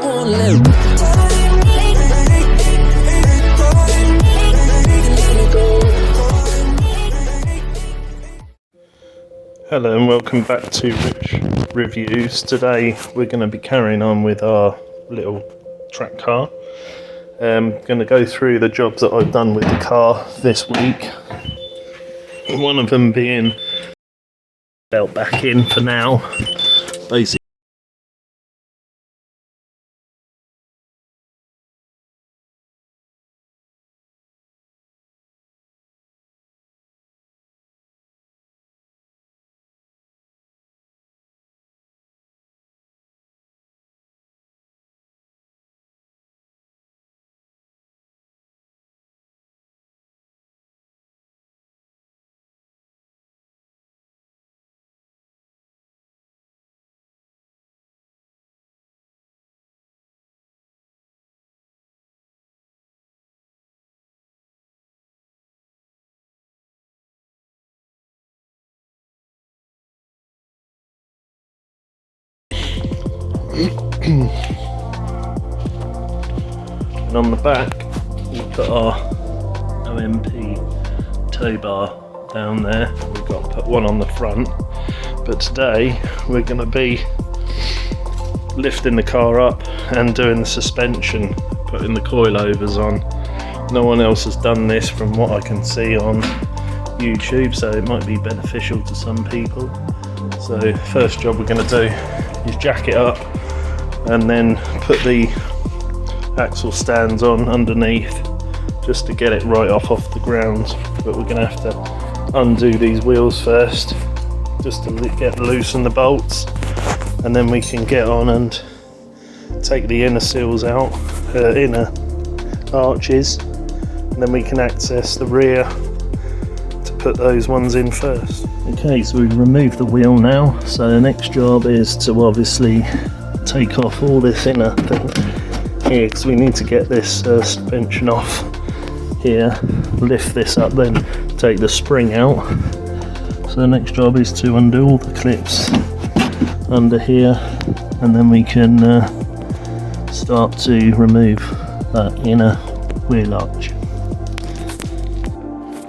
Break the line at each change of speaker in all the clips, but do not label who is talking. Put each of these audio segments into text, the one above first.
Hello and welcome back to Rich Reviews. Today we're going to be carrying on with our little track car. Going to go through the jobs that I've done with the car this week. One of them being belt back in for now. Basically and on the back we've got our OMP tow bar down there. We've got to put one on the front, but today we're going to be lifting the car up and doing the suspension, putting the coilovers on. No one else has done this from what I can see on YouTube, so it might be beneficial to some people. So first job we're going to do is jack it up and then put the axle stands on underneath just to get it right off the ground. But we're going to have to undo these wheels first just to loosen the bolts, and then we can get on and take the inner seals out, inner arches, and then we can access the rear to put those ones in first. Okay, so we've removed the wheel now, so the next job is to obviously take off all this inner thing here, because we need to get this suspension off here, lift this up, then take the spring out. So the next job is to undo all the clips under here, and then we can start to remove that inner wheel arch.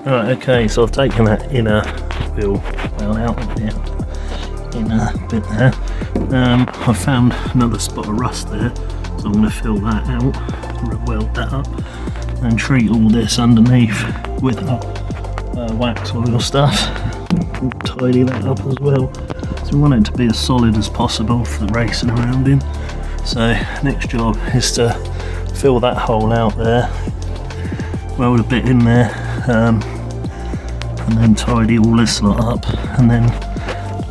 Right, okay, so I've taken that inner wheel well out of the inner bit there. I found another spot of rust there, so I'm going to fill that out, weld that up, and treat all this underneath with wax oil stuff. We'll tidy that up as well. So we want it to be as solid as possible for racing around in. So next job is to fill that hole out there, weld a bit in there, and then tidy all this lot up, and then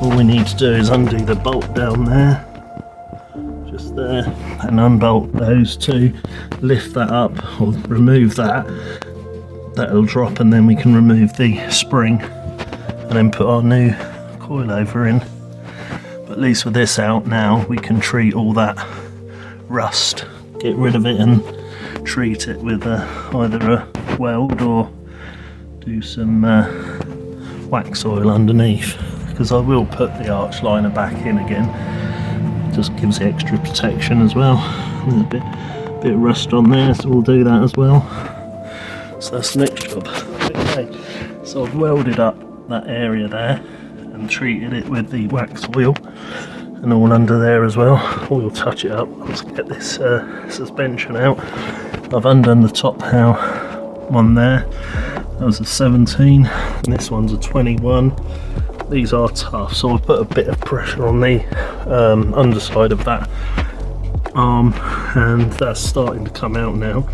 all we need to do is undo the bolt down there, just there, and unbolt those two, lift that up or remove that, that'll drop, and then we can remove the spring and then put our new coilover in. But at least with this out now, we can treat all that rust, get rid of it and treat it with either a weld or do some wax oil underneath, because I will put the arch liner back in again. Just gives the extra protection as well. There's a bit of rust on there, so we'll do that as well. So that's the next job. Okay, so I've welded up that area there and treated it with the wax oil, and all under there as well. We'll touch it up. Let's get this suspension out. I've undone the top one there. That was a 17, and this one's a 21. These are tough, so I've put a bit of pressure on the underside of that arm, and that's starting to come out now.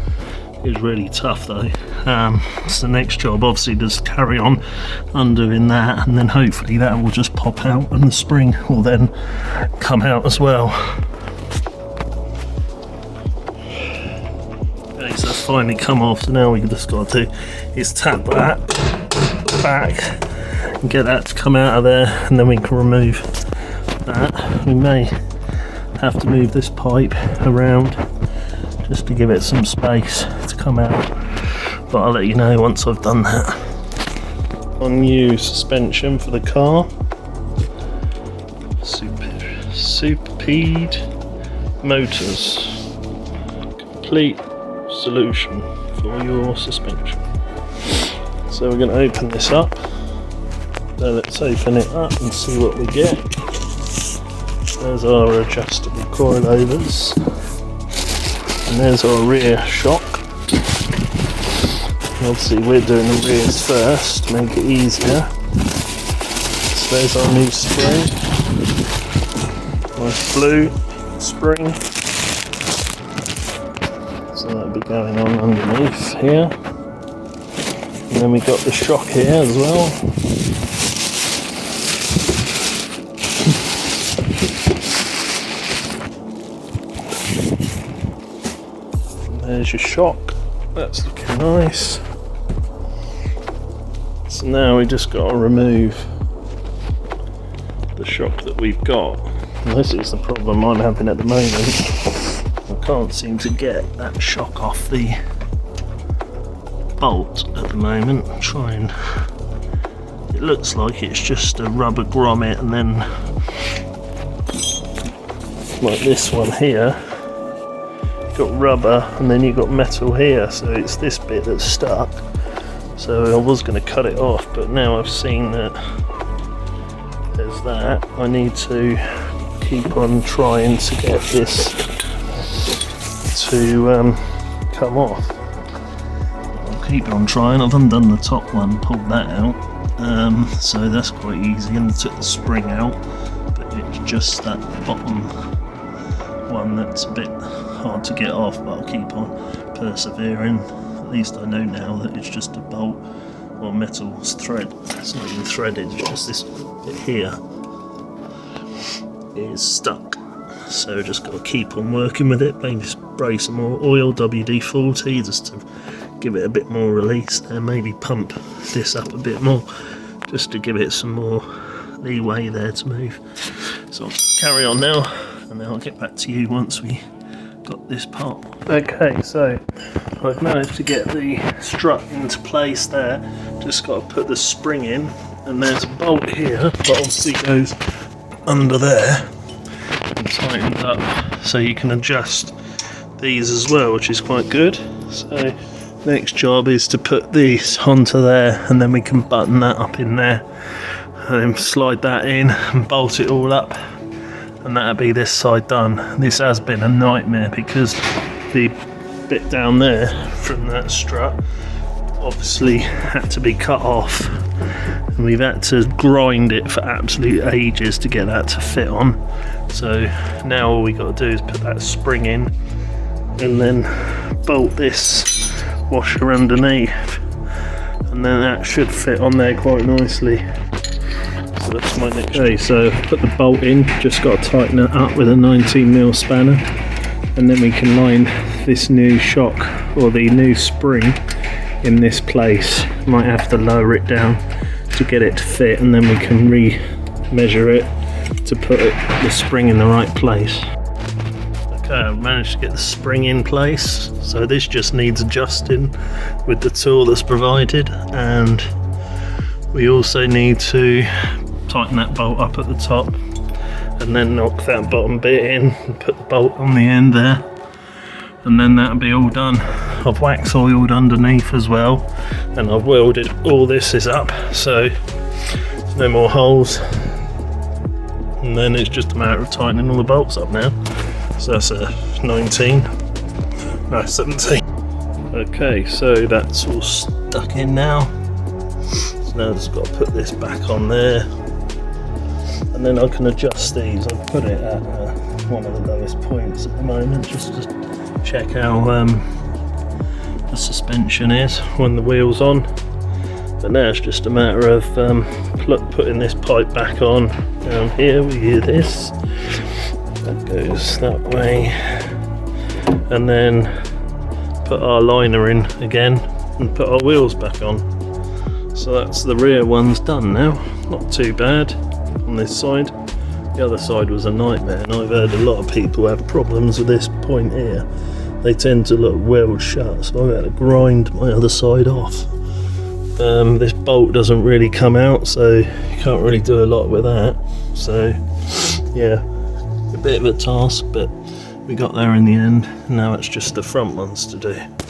It's really tough though. So the next job obviously just carry on undoing that, and then hopefully that will just pop out and the spring will then come out as well. Okay, so that's finally come off, so now we just got to do is tap that back and get that to come out of there, and then we can remove that. We may have to move this pipe around just to give it some space to come out, but I'll let you know once I've done that. On new suspension for the car, Superpede Motors, complete solution for your suspension. So we're going to open this up. So let's open it up and see what we get. There's our adjustable coilovers, and there's our rear shock. Obviously we're doing the rears first to make it easier. So there's our new spring, nice blue spring. So that'll be going on underneath here. And then we got the shock here as well. There's your shock, that's looking nice. So now we just got to remove the shock that we've got. And this is the problem I'm having at the moment. I can't seem to get that shock off the bolt at the moment. I'm trying. It looks like it's just a rubber grommet, and then like this one here, got rubber and then you've got metal here, so it's this bit that's stuck. So I was going to cut it off, but now I've seen that there's that. I need to keep on trying to get this to come off. I'll keep on trying. I've undone the top one, pulled that out, so that's quite easy, and I took the spring out, but it's just that bottom one that's a bit hard to get off, but I'll keep on persevering. At least I know now that it's just a bolt or metal thread. It's not even threaded, it's just this bit here is stuck. So just got to keep on working with it, maybe spray some more oil, WD-40, just to give it a bit more release, and maybe pump this up a bit more just to give it some more leeway there to move. So I'll carry on now, and then I'll get back to you once we got this part. Okay, so I've managed to get the strut into place there. Just got to put the spring in, and there's a bolt here that obviously goes under there and tightens up, so you can adjust these as well, which is quite good. So next job is to put these onto there, and then we can button that up in there and then slide that in and bolt it all up, and that'll be this side done. This has been a nightmare because the bit down there from that strut obviously had to be cut off, and we've had to grind it for absolute ages to get that to fit on. So now all we got to do is put that spring in and then bolt this washer underneath, and then that should fit on there quite nicely. So that's my next. Okay, so put the bolt in, just got to tighten it up with a 19mm spanner, and then we can line this new shock or the new spring in this place. Might have to lower it down to get it to fit, and then we can re-measure it to put the spring in the right place. Okay, I've managed to get the spring in place, so this just needs adjusting with the tool that's provided, and we also need to tighten that bolt up at the top and then knock that bottom bit in and put the bolt on the end there, and then that'll be all done. I've wax oiled underneath as well, and I've welded all this is up, so there's no more holes, and then it's just a matter of tightening all the bolts up now. So that's a 17. Okay, so that's all stuck in now. So now I've just got to put this back on there, and then I can adjust these. I've put it at one of the lowest points at the moment, just to check how the suspension is when the wheel's on. But now it's just a matter of putting this pipe back on down here. We hear this. That goes that way, and then put our liner in again and put our wheels back on. So that's the rear one's done now. Not too bad on this side. The other side was a nightmare, and I've heard a lot of people have problems with this point here. They tend to look weld shut, so I've had to grind my other side off. This bolt doesn't really come out, so you can't really do a lot with that. So yeah, a bit of a task, but we got there in the end. Now it's just the front ones to do.